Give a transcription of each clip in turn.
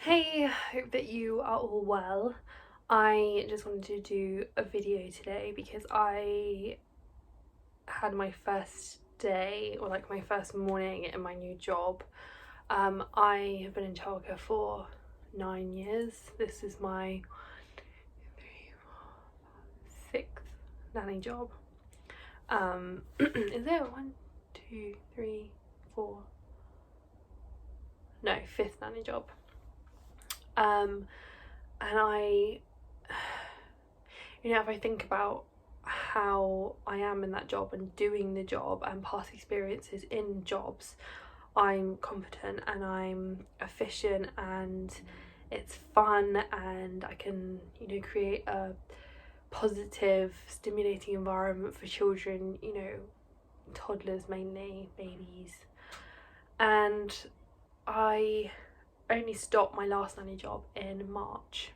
Hey, hope that you are all well. I just wanted to do a video today because I had my first day, or like my first morning in my new job. I have been in childcare for 9 years. This is my sixth nanny job. Is it one, two, three, four? No, fifth nanny job. And if I think about how I am in that job and doing the job and past experiences in jobs, I'm competent and I'm efficient and it's fun and I can, create a positive, stimulating environment for children, toddlers mainly, babies. And I only stopped my last nanny job in March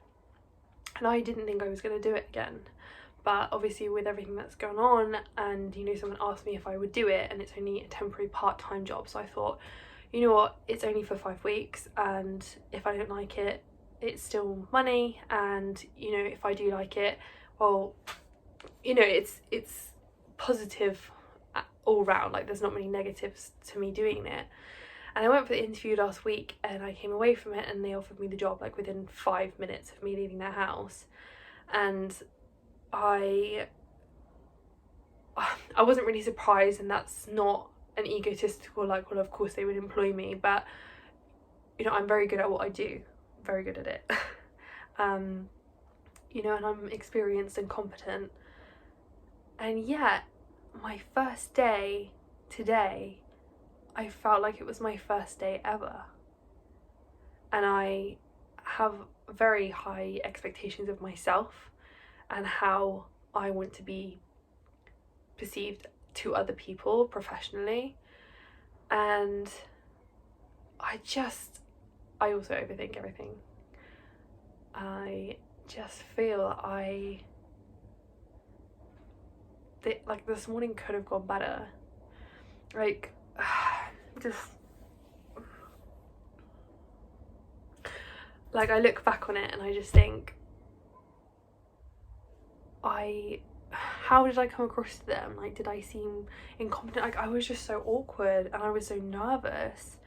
and I didn't think I was going to do it again, but obviously with everything that's going on and someone asked me if I would do it, and it's only a temporary part-time job, so I thought, you know what, it's only for 5 weeks, and if I don't like it, it's still money, and if I do like it, well, it's positive all round. Like, there's not many negatives to me doing it. And I went for the interview last week and I came away from it and they offered me the job like within 5 minutes of me leaving their house. And I wasn't really surprised, and that's not an egotistical like, well, of course they would employ me, but I'm very good at what I do, very good at it. And I'm experienced and competent. And yet my first day today, I felt like it was my first day ever. And I have very high expectations of myself and how I want to be perceived to other people professionally. And I also overthink everything. I just feel like this morning could have gone better. Like, I look back on it and I just think, how did I come across to them? Like, did I seem incompetent? Like, I was just so awkward and I was so nervous,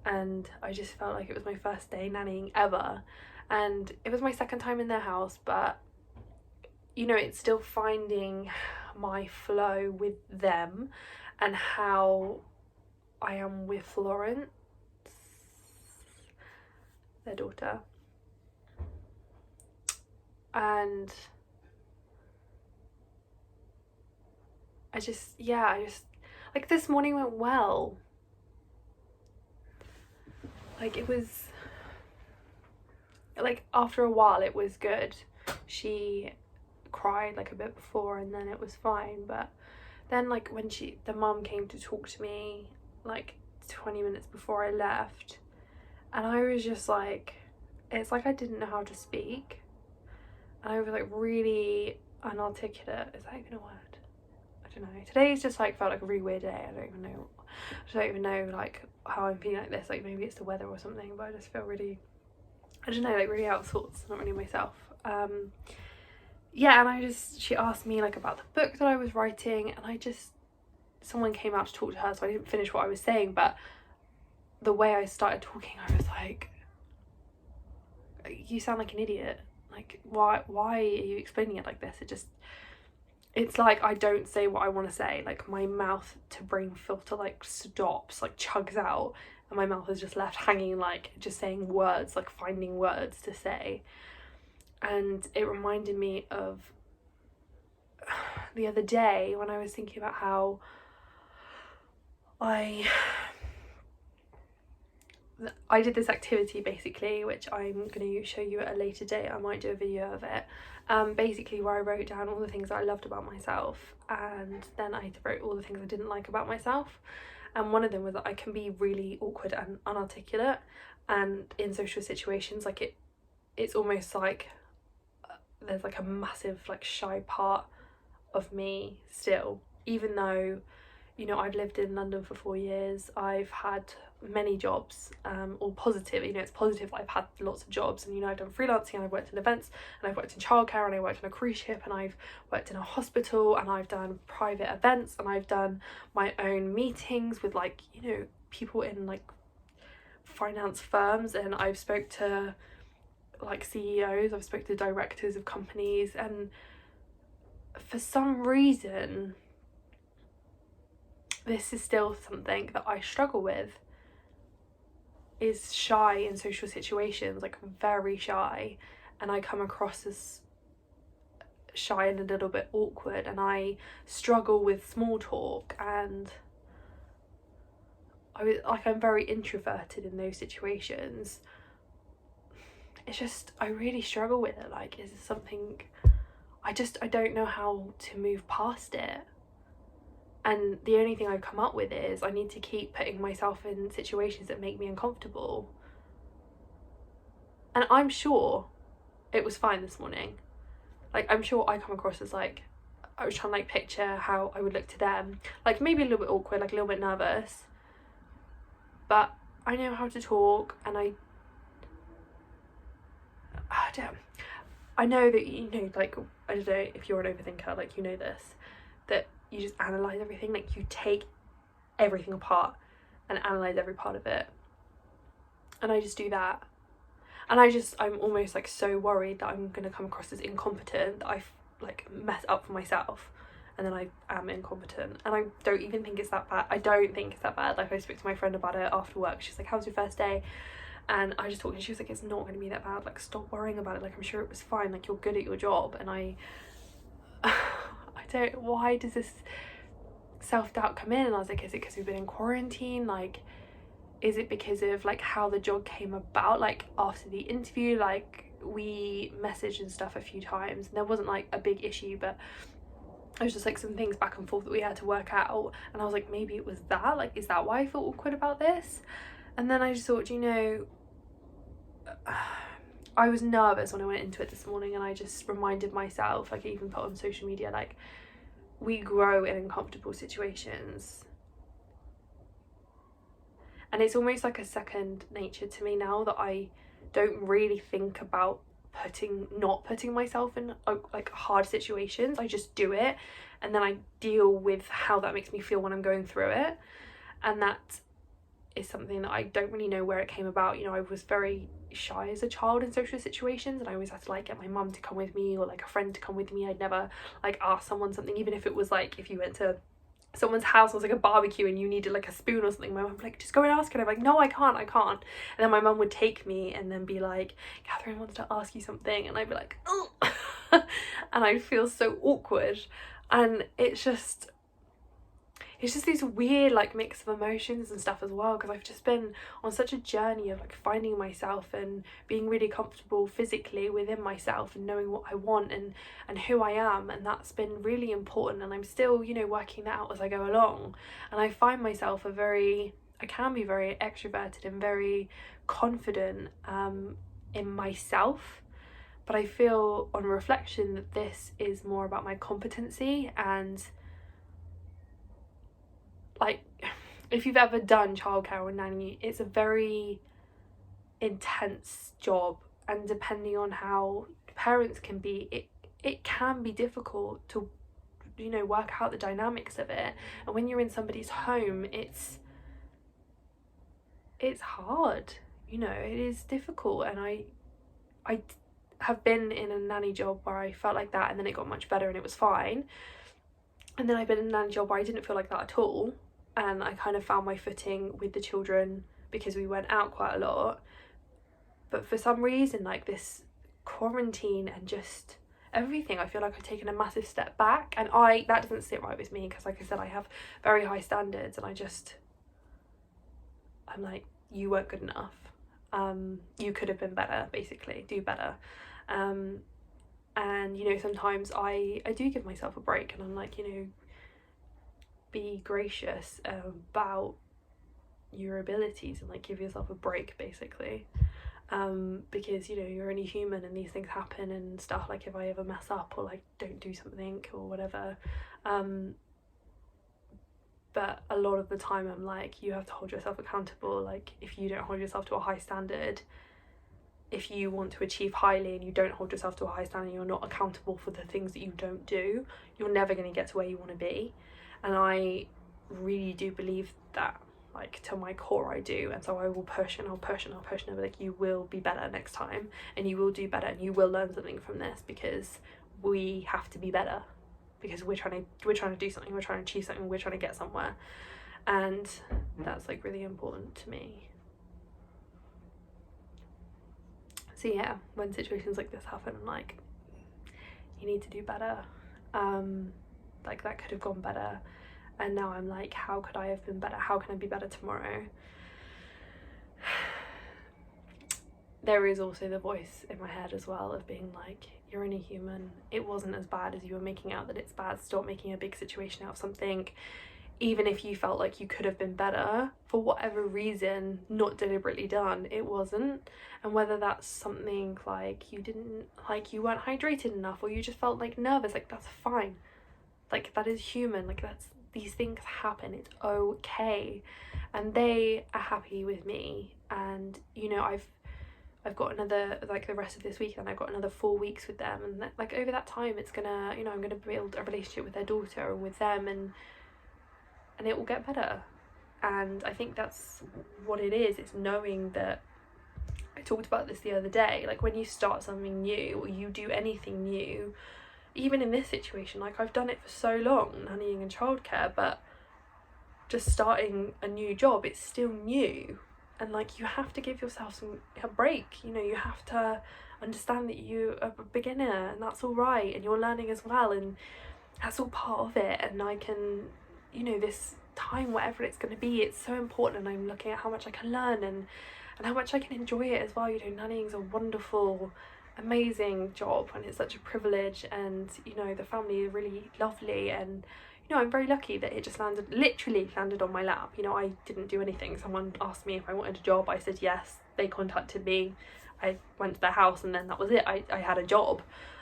and I just felt like it was my first day nannying ever, and it was my second time in their house, but it's still finding my flow with them and how I am with Florence, their daughter. And I just like, this morning went well. Like, it was like, after a while it was good. She cried like a bit before and then it was fine, but then like when the mum came to talk to me like 20 minutes before I left, and I was just like, it's like I didn't know how to speak, and I was like really inarticulate. Is that even a word? I don't know. Today's just like felt like a really weird day. I don't even know like how I'm feeling like this. Like, maybe it's the weather or something, but I just feel really, I don't know, like really out of sorts, not really myself. Yeah, and she asked me like about the book that I was writing, and someone came out to talk to her, so I didn't finish what I was saying, but the way I started talking, I was like, you sound like an idiot. Like, why are you explaining it like this? It's like I don't say what I want to say. Like, my mouth to brain filter like stops, like chugs out, and my mouth is just left hanging, like just saying words, like finding words to say. And it reminded me of the other day when I was thinking about how I did this activity basically, which I'm going to show you at a later date. I might do a video of it. Basically, where I wrote down all the things that I loved about myself, and then I wrote all the things I didn't like about myself. And one of them was that I can be really awkward and unarticulate, and in social situations, like it's almost like there's like a massive like shy part of me still, even though I've lived in London for 4 years. I've had many jobs, or positive, it's positive that I've had lots of jobs, and I've done freelancing, and I've worked in events, and I've worked in childcare, and I worked on a cruise ship, and I've worked in a hospital, and I've done private events, and I've done my own meetings with like people in like finance firms, and I've spoke to like CEOs, I've spoke to directors of companies, and for some reason this is still something that I struggle with, is shy in social situations, like very shy, and I come across as shy and a little bit awkward, and I struggle with small talk, and I'm very introverted in those situations. It's just, I really struggle with it. Like, is it something, I don't know how to move past it. And the only thing I've come up with is I need to keep putting myself in situations that make me uncomfortable. And I'm sure it was fine this morning. Like, I'm sure I come across as like, I was trying to like picture how I would look to them. Like maybe a little bit awkward, like a little bit nervous. But I know how to talk, and I know that, like, I don't know if you're an overthinker, like, this, that you just analyse everything, like you take everything apart and analyse every part of it. And I just do that. And I'm almost like so worried that I'm going to come across as incompetent, that I like mess up for myself, and then I am incompetent. And I don't even think it's that bad. I don't think it's that bad. Like, I spoke to my friend about it after work. She's like, how's your first day? And I just talked, and she was like, it's not going to be that bad, like stop worrying about it, like I'm sure it was fine, like you're good at your job. And I don't, why does this self-doubt come in? And I was like, is it because we've been in quarantine? Like, is it because of like how the job came about? Like after the interview, like we messaged and stuff a few times, and there wasn't like a big issue, but it was just like some things back and forth that we had to work out. And I was like, maybe it was that, like, is that why I feel awkward about this? And then I just thought, I was nervous when I went into it this morning, and I just reminded myself, like I even put on social media, like, we grow in uncomfortable situations. And it's almost like a second nature to me now, that I don't really think about not putting myself in like hard situations. I just do it, and then I deal with how that makes me feel when I'm going through it. And that is something that I don't really know where it came about. I was very shy as a child in social situations, and I always had to like get my mum to come with me, or like a friend to come with me. I'd never like ask someone something, even if it was like, if you went to someone's house, it was like a barbecue and you needed like a spoon or something, my mum would be like, just go and ask her. And I'm like, no, I can't. And then my mum would take me and then be like, Catherine wants to ask you something, and I'd be like, oh. And I'd feel so awkward. And it's just these weird like mix of emotions and stuff as well, because I've just been on such a journey of like finding myself and being really comfortable physically within myself, and knowing what I want and who I am, and that's been really important. And I'm still working that out as I go along, and I find myself I can be very extroverted and very confident in myself, but I feel on reflection that this is more about my competency. And like, if you've ever done childcare or nanny, it's a very intense job, and depending on how parents can be, it can be difficult to work out the dynamics of it. And when you're in somebody's home, it's hard, it is difficult. And I have been in a nanny job where I felt like that, and then it got much better and it was fine. And then I've been in a nanny job where I didn't feel like that at all, and I kind of found my footing with the children because we went out quite a lot. But for some reason, like this quarantine and just everything, I feel like I've taken a massive step back, and that doesn't sit right with me, because like I said, I have very high standards, and I'm like, you weren't good enough, you could have been better, basically, do better. And sometimes I do give myself a break, and I'm like, be gracious about your abilities, and like give yourself a break, basically, because you're only human, and these things happen and stuff. Like, if I ever mess up or like don't do something or whatever, but a lot of the time I'm like, you have to hold yourself accountable. Like, if you don't hold yourself to a high standard, if you want to achieve highly and you don't hold yourself to a high standard, you're not accountable for the things that you don't do, you're never going to get to where you want to be. And I really do believe that, like, to my core I do. And so I will push and I'll push and I'll push, and I'll be like, you will be better next time, and you will do better, and you will learn something from this, because we have to be better, because we're trying to do something, we're trying to achieve something, we're trying to get somewhere. And that's like really important to me. So yeah, when situations like this happen, I'm like, you need to do better. Like, that could have gone better, and now I'm like, how could I have been better? How can I be better tomorrow? There is also the voice in my head as well of being like, you're only human. It wasn't as bad as you were making out that it's bad. Stop making a big situation out of something. Even if you felt like you could have been better, for whatever reason, not deliberately done, it wasn't. And whether that's something like you weren't hydrated enough, or you just felt like nervous, like, that's fine. Like, that is human. Like, these things happen, it's okay. And they are happy with me, and you know, I've got another, like, the rest of this week, and I've got another 4 weeks with them, and like, over that time it's gonna, you know, I'm gonna build a relationship with their daughter and with them, and it will get better. And I think that's what it is. It's knowing that, I talked about this the other day, like, when you start something new, or you do anything new, even in this situation, like, I've done it for so long, nannying and childcare, but just starting a new job, it's still new. And like, you have to give yourself a break, you know, you have to understand that you are a beginner, and that's all right, and you're learning as well, and that's all part of it. And I can, you know, this time, whatever it's going to be, it's so important, and I'm looking at how much I can learn and how much I can enjoy it as well. You know, nannying's a wonderful, amazing job, and it's such a privilege, and you know, the family is really lovely, and you know, I'm very lucky that it just literally landed on my lap. You know, I didn't do anything. Someone asked me if I wanted a job, I said yes, they contacted me, I went to their house, and then that was it. I had a job.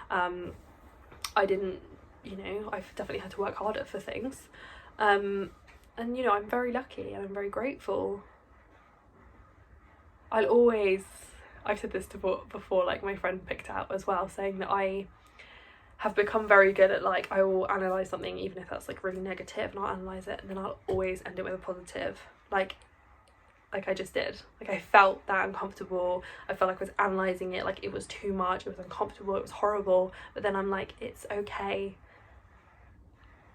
I didn't, you know, I've definitely had to work harder for things, and you know, I'm very lucky and I'm very grateful. I've said this before, like, my friend picked out as well, saying that I have become very good at, like, I will analyse something, even if that's like really negative, and I'll analyse it, and then I'll always end it with a positive, like I just did. Like, I felt that uncomfortable, I felt like I was analysing it, like it was too much, it was uncomfortable, it was horrible, but then I'm like, it's okay,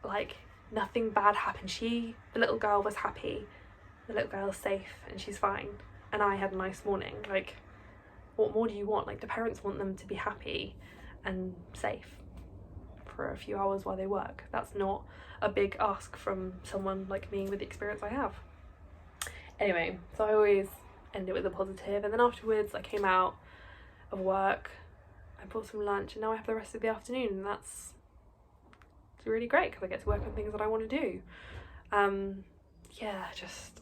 like, nothing bad happened. The little girl was happy, the little girl's safe, and she's fine, and I had a nice morning. Like, what more do you want? Like, the parents want them to be happy and safe for a few hours while they work. That's not a big ask from someone like me with the experience I have. Anyway, so I always end it with a positive, and then afterwards I came out of work, I bought some lunch, and now I have the rest of the afternoon, and it's really great because I get to work on things that I want to do. Yeah, just,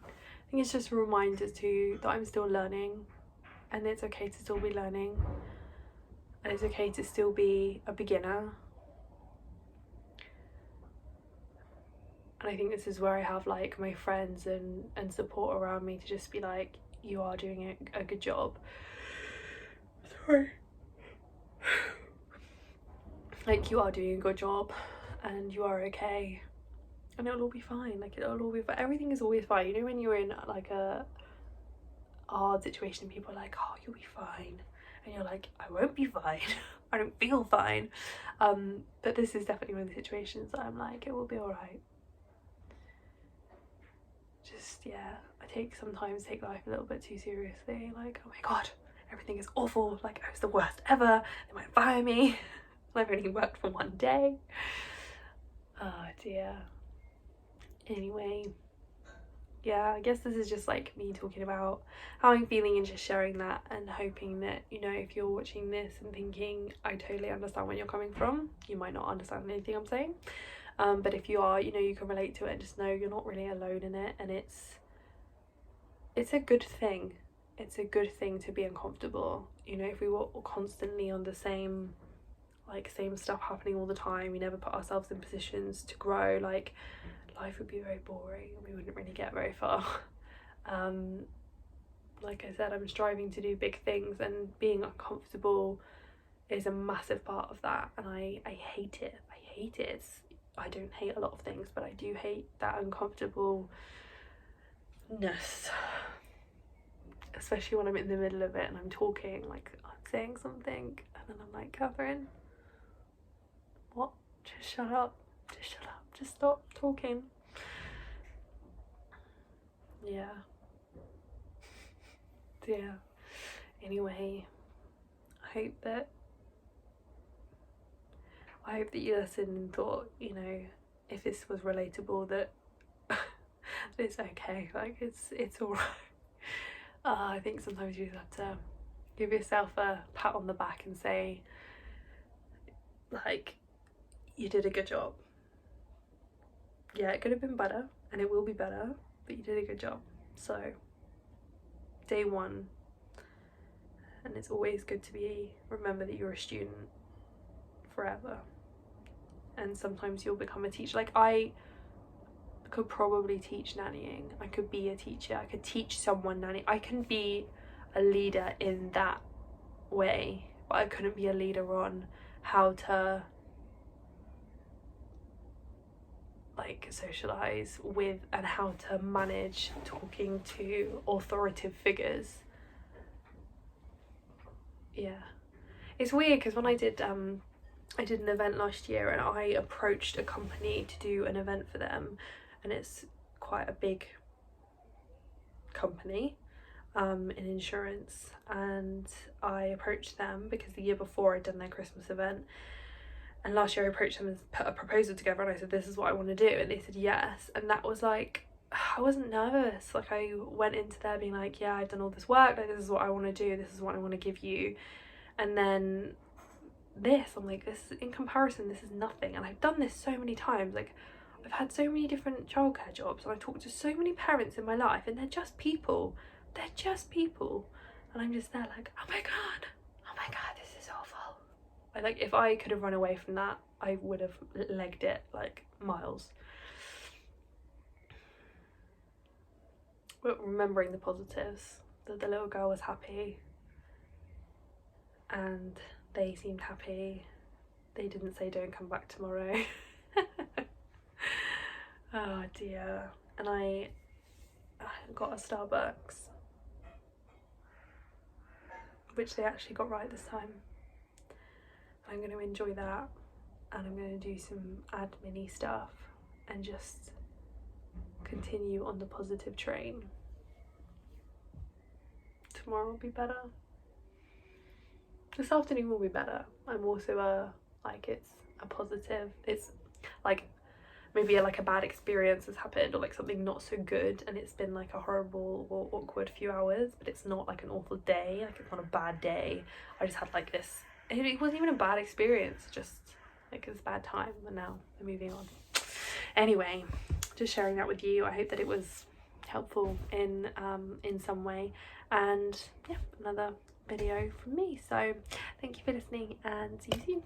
I think it's just a reminder that I'm still learning, and it's okay to still be learning, and it's okay to still be a beginner. And I think this is where I have, like, my friends and support around me to just be like, you are doing a good job. Sorry. Like, you are doing a good job, and you are okay, and it'll all be fine. Like, it'll all be fine. Everything is always fine. You know, when you're in like a hard situation, people are like, oh, you'll be fine, and you're like, I won't be fine. I don't feel fine. But this is definitely one of the situations that I'm like, it will be all right. Just, yeah, I sometimes take life a little bit too seriously. Like, oh my god, everything is awful, like, I was the worst ever, they might fire me. I've only worked for 1 day. Oh dear. Anyway, yeah, I guess this is just like me talking about how I'm feeling and just sharing that, and hoping that, you know, if you're watching this and thinking, I totally understand where you're coming from, you might not understand anything I'm saying, but if you are, you know, you can relate to it, and just know you're not really alone in it, and it's a good thing. It's a good thing to be uncomfortable. You know, if we were constantly on the same stuff happening all the time, we never put ourselves in positions to grow, like life would be very boring and we wouldn't really get very far. Like I said, I'm striving to do big things, and being uncomfortable is a massive part of that, and I hate it. I don't hate a lot of things, but I do hate that uncomfortableness, especially when I'm in the middle of it and I'm talking, like I'm saying something and then I'm like, Catherine, what? Just shut up, just stop talking. Yeah. Anyway, I hope that you listened and thought, you know, if this was relatable, that it's okay, like it's alright. I think sometimes you just have to give yourself a pat on the back and say, like, you did a good job. Yeah, it could have been better and it will be better, but you did a good job. So day one, and it's always good to remember that you're a student forever, and sometimes you'll become a teacher. Like, I could probably teach nannying, I could be a teacher, I could teach someone nanny, I can be a leader in that way, but I couldn't be a leader on how to like socialize with and how to manage talking to authoritative figures. Yeah, it's weird because when I did an event last year, and I approached a company to do an event for them, and it's quite a big company in insurance, and I approached them because the year before I'd done their Christmas event, and last year I approached them and put a proposal together, and I said, this is what I want to do, and they said yes. And that was like, I wasn't nervous. Like, I went into there being like, yeah, I've done all this work, like, this is what I want to do, this is what I want to give you. And then this, I'm like, this in comparison, this is nothing. And I've done this so many times. Like, I've had so many different childcare jobs, and I've talked to so many parents in my life, and they're just people, and I'm just there like, oh my god, this is awful. Like, if I could have run away from that, I would have legged it like miles. But remembering the positives, that the little girl was happy and they seemed happy. They didn't say don't come back tomorrow. Oh dear. And I got a Starbucks, which they actually got right this time. I'm going to enjoy that, and I'm going to do some admin-y stuff and just continue on the positive train. Tomorrow will be better. This afternoon will be better. I'm also like, it's a positive, it's like maybe like a bad experience has happened, or like something not so good, and it's been like a horrible or awkward few hours, but it's not like an awful day. Like, it's not a bad day. I just had like this, it wasn't even a bad experience, just like this bad time, and now I'm moving on. Anyway, just sharing that with you. I hope that it was helpful in some way, and yeah, another video from me. So thank you for listening, and see you soon.